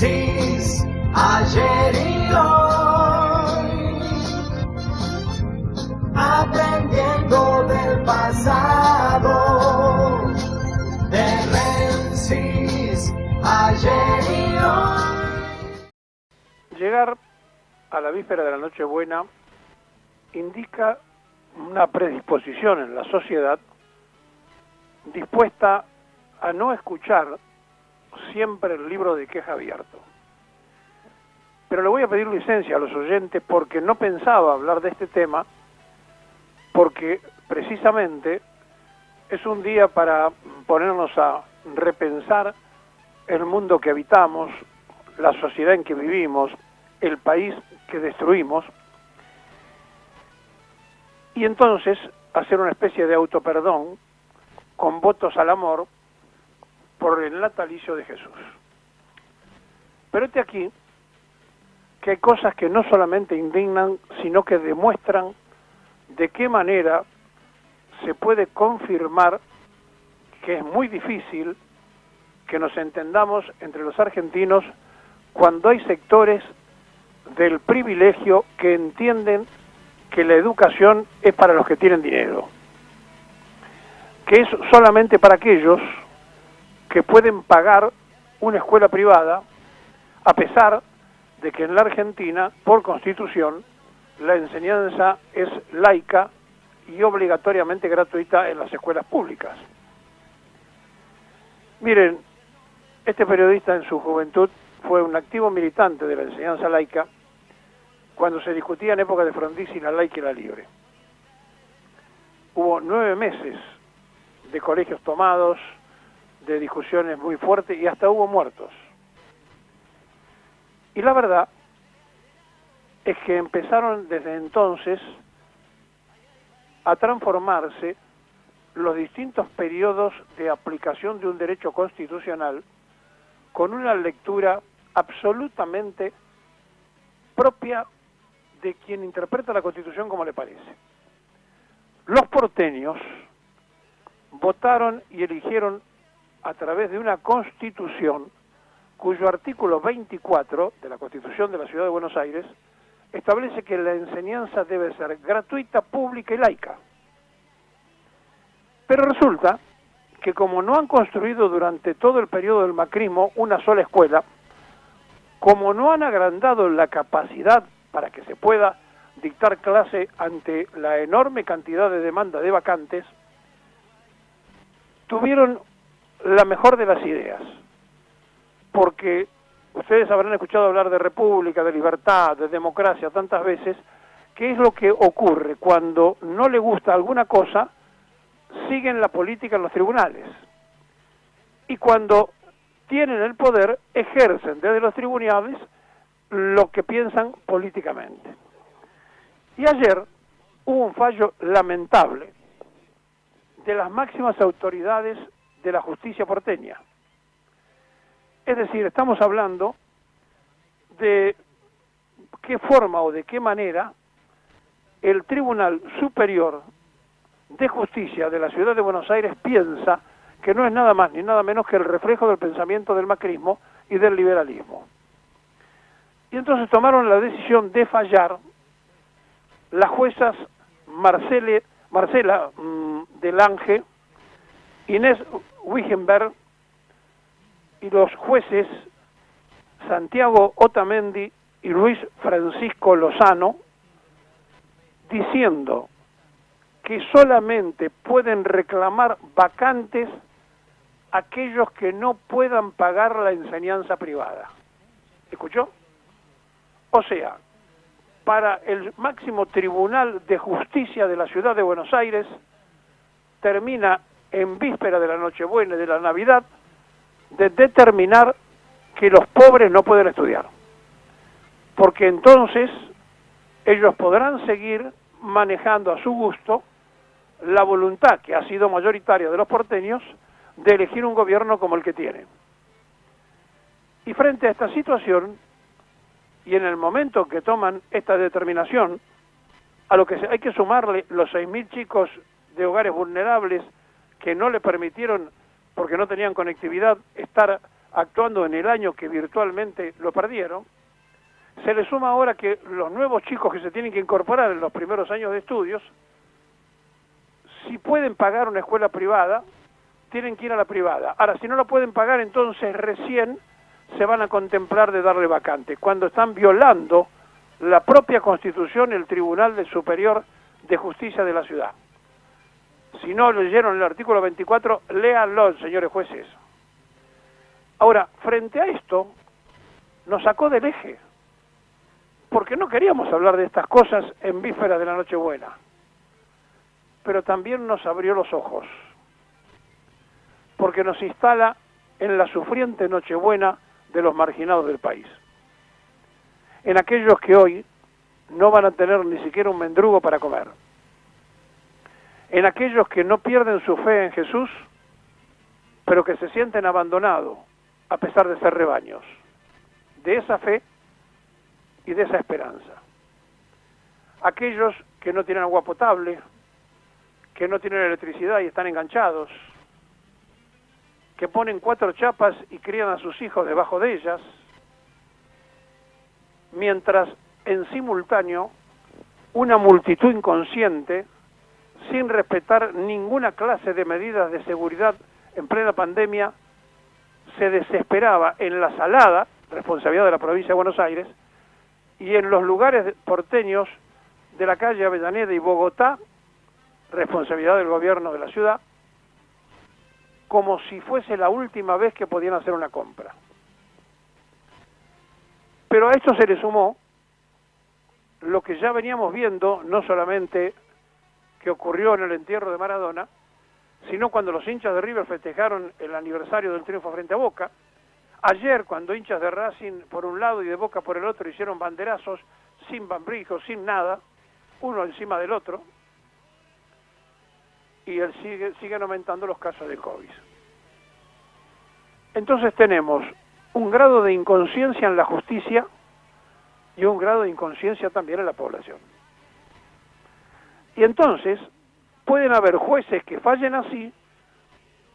Francis, ayer y hoy, aprendiendo del pasado, de Francis, ayer y hoy. Llegar a la víspera de la Nochebuena indica una predisposición en la sociedad dispuesta a no escuchar siempre el libro de queja abierto. Pero le voy a pedir licencia a los oyentes porque no pensaba hablar de este tema, porque precisamente es un día para ponernos a repensar el mundo que habitamos, la sociedad en que vivimos, el país que destruimos, y entonces hacer una especie de autoperdón con votos al amor por el natalicio de Jesús. Pero este aquí que hay cosas que no solamente indignan, sino que demuestran de qué manera se puede confirmar que es muy difícil que nos entendamos entre los argentinos cuando hay sectores del privilegio que entienden que la educación es para los que tienen dinero, que es solamente para aquellos que pueden pagar una escuela privada, a pesar de que en la Argentina, por Constitución, la enseñanza es laica y obligatoriamente gratuita en las escuelas públicas. Miren, este periodista en su juventud fue un activo militante de la enseñanza laica cuando se discutía en época de Frondizi la laica y la libre. Hubo 9 meses de colegios tomados, de discusiones muy fuertes y hasta hubo muertos. Y la verdad es que empezaron desde entonces a transformarse los distintos periodos de aplicación de un derecho constitucional con una lectura absolutamente propia de quien interpreta la Constitución como le parece. Los porteños votaron y eligieron a través de una Constitución cuyo artículo 24 de la Constitución de la Ciudad de Buenos Aires establece que la enseñanza debe ser gratuita, pública y laica. Pero resulta que como no han construido durante todo el periodo del macrismo una sola escuela, como no han agrandado la capacidad para que se pueda dictar clase ante la enorme cantidad de demanda de vacantes, tuvieron la mejor de las ideas, porque ustedes habrán escuchado hablar de república, de libertad, de democracia tantas veces. ¿Qué es lo que ocurre cuando no le gusta alguna cosa? Siguen la política en los tribunales, y cuando tienen el poder ejercen desde los tribunales lo que piensan políticamente. Y ayer hubo un fallo lamentable de las máximas autoridades de la justicia porteña. Es decir, estamos hablando de qué forma o de qué manera el Tribunal Superior de Justicia de la Ciudad de Buenos Aires piensa que no es nada más ni nada menos que el reflejo del pensamiento del macrismo y del liberalismo. Y entonces tomaron la decisión de fallar las juezas Marcela Delange, Inés Wigenberg y los jueces Santiago Otamendi y Luis Francisco Lozano, diciendo que solamente pueden reclamar vacantes aquellos que no puedan pagar la enseñanza privada. ¿Escuchó? O sea, para el máximo Tribunal de Justicia de la Ciudad de Buenos Aires, termina en víspera de la Nochebuena y de la Navidad de determinar que los pobres no pueden estudiar, porque entonces ellos podrán seguir manejando a su gusto la voluntad que ha sido mayoritaria de los porteños de elegir un gobierno como el que tienen. Y frente a esta situación, y en el momento que toman esta determinación, a lo que hay que sumarle los 6.000 chicos de hogares vulnerables que no le permitieron, porque no tenían conectividad, estar actuando en el año que virtualmente lo perdieron. Se le suma ahora que los nuevos chicos que se tienen que incorporar en los primeros años de estudios, si pueden pagar una escuela privada, tienen que ir a la privada. Ahora, si no la pueden pagar, entonces recién se van a contemplar de darle vacante, cuando están violando la propia Constitución y el Tribunal Superior de Justicia de la ciudad. Si no leyeron el artículo 24, léanlo, señores jueces. Ahora, frente a esto, nos sacó del eje, porque no queríamos hablar de estas cosas en vísperas de la Nochebuena, pero también nos abrió los ojos, porque nos instala en la sufriente Nochebuena de los marginados del país, en aquellos que hoy no van a tener ni siquiera un mendrugo para comer, en aquellos que no pierden su fe en Jesús, pero que se sienten abandonados a pesar de ser rebaños, de esa fe y de esa esperanza. Aquellos que no tienen agua potable, que no tienen electricidad y están enganchados, que ponen 4 chapas y crían a sus hijos debajo de ellas, mientras en simultáneo una multitud inconsciente, sin respetar ninguna clase de medidas de seguridad en plena pandemia, se desesperaba en la Salada, responsabilidad de la provincia de Buenos Aires, y en los lugares porteños de la calle Avellaneda y Bogotá, responsabilidad del gobierno de la ciudad, como si fuese la última vez que podían hacer una compra. Pero a esto se le sumó lo que ya veníamos viendo, no solamente que ocurrió en el entierro de Maradona, sino cuando los hinchas de River festejaron el aniversario del triunfo frente a Boca. Ayer, cuando hinchas de Racing por un lado y de Boca por el otro hicieron banderazos sin bambrijos, sin nada, uno encima del otro, y siguen aumentando los casos de COVID. Entonces tenemos un grado de inconsciencia en la justicia y un grado de inconsciencia también en la población. Y entonces pueden haber jueces que fallen así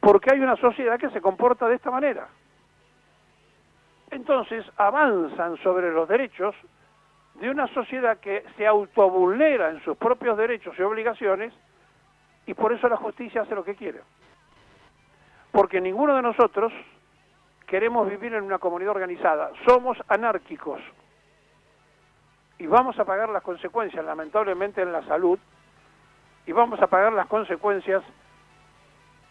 porque hay una sociedad que se comporta de esta manera. Entonces avanzan sobre los derechos de una sociedad que se autovulnera en sus propios derechos y obligaciones, y por eso la justicia hace lo que quiere. Porque ninguno de nosotros queremos vivir en una comunidad organizada, somos anárquicos y vamos a pagar las consecuencias, lamentablemente, en la salud, y vamos a pagar las consecuencias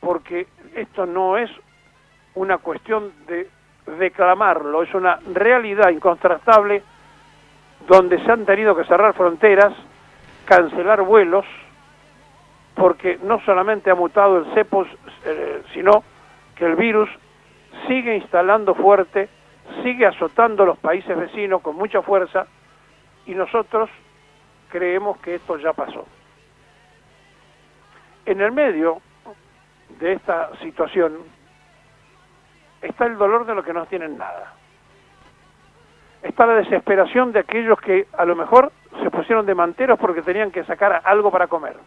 porque esto no es una cuestión de declamarlo, es una realidad incontrastable donde se han tenido que cerrar fronteras, cancelar vuelos, porque no solamente ha mutado el cepo, sino que el virus sigue instalando fuerte, sigue azotando los países vecinos con mucha fuerza, y nosotros creemos que esto ya pasó. En el medio de esta situación está el dolor de los que no tienen nada. Está la desesperación de aquellos que a lo mejor se pusieron de manteros porque tenían que sacar algo para comer.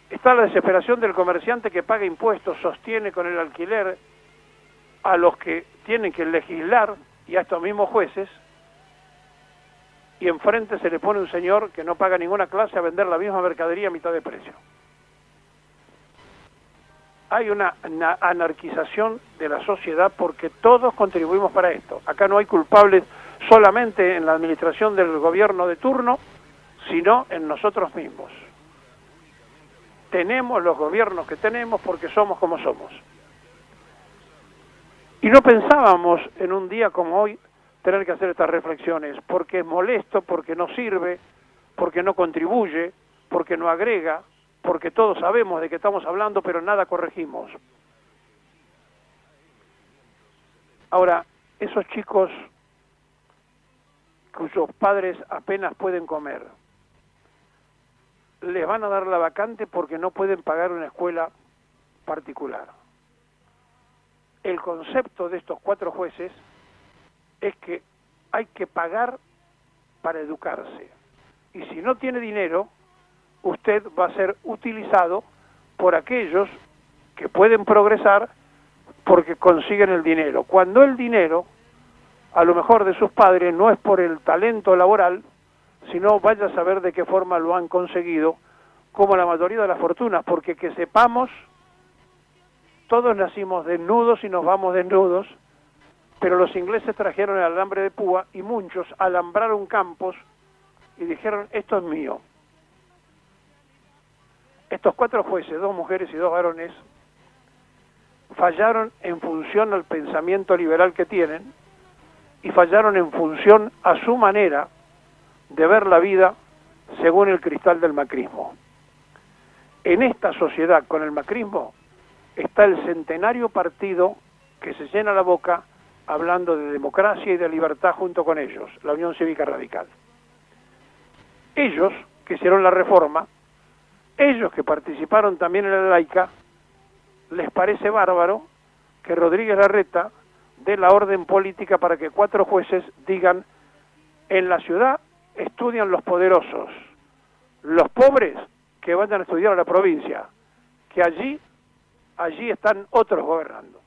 Está la desesperación del comerciante que paga impuestos, sostiene con el alquiler a los que tienen que legislar y a estos mismos jueces, y enfrente se le pone un señor que no paga ninguna clase a vender la misma mercadería a mitad de precio. Hay una anarquización de la sociedad porque todos contribuimos para esto. Acá no hay culpables solamente en la administración del gobierno de turno, sino en nosotros mismos. Tenemos los gobiernos que tenemos porque somos como somos. Y no pensábamos en un día como hoy tener que hacer estas reflexiones, porque es molesto, porque no sirve, porque no contribuye, porque no agrega, porque todos sabemos de qué estamos hablando, pero nada corregimos. Ahora, esos chicos cuyos padres apenas pueden comer, les van a dar la vacante porque no pueden pagar una escuela particular. El concepto de estos 4 jueces es que hay que pagar para educarse. Y si no tiene dinero, usted va a ser utilizado por aquellos que pueden progresar porque consiguen el dinero. Cuando el dinero, a lo mejor de sus padres, no es por el talento laboral, sino vaya a saber de qué forma lo han conseguido, como la mayoría de las fortunas, porque que sepamos, todos nacimos desnudos y nos vamos desnudos, pero los ingleses trajeron el alambre de púa y muchos alambraron campos y dijeron, esto es mío. Estos 4 jueces, 2 mujeres y 2 varones, fallaron en función al pensamiento liberal que tienen y fallaron en función a su manera de ver la vida según el cristal del macrismo. En esta sociedad con el macrismo está el centenario partido que se llena la boca hablando de democracia y de libertad junto con ellos, la Unión Cívica Radical. Ellos que hicieron la reforma, ellos que participaron también en la laica, les parece bárbaro que Rodríguez Larreta dé la orden política para que 4 jueces digan, en la ciudad estudian los poderosos, los pobres que vayan a estudiar a la provincia, que allí están otros gobernando.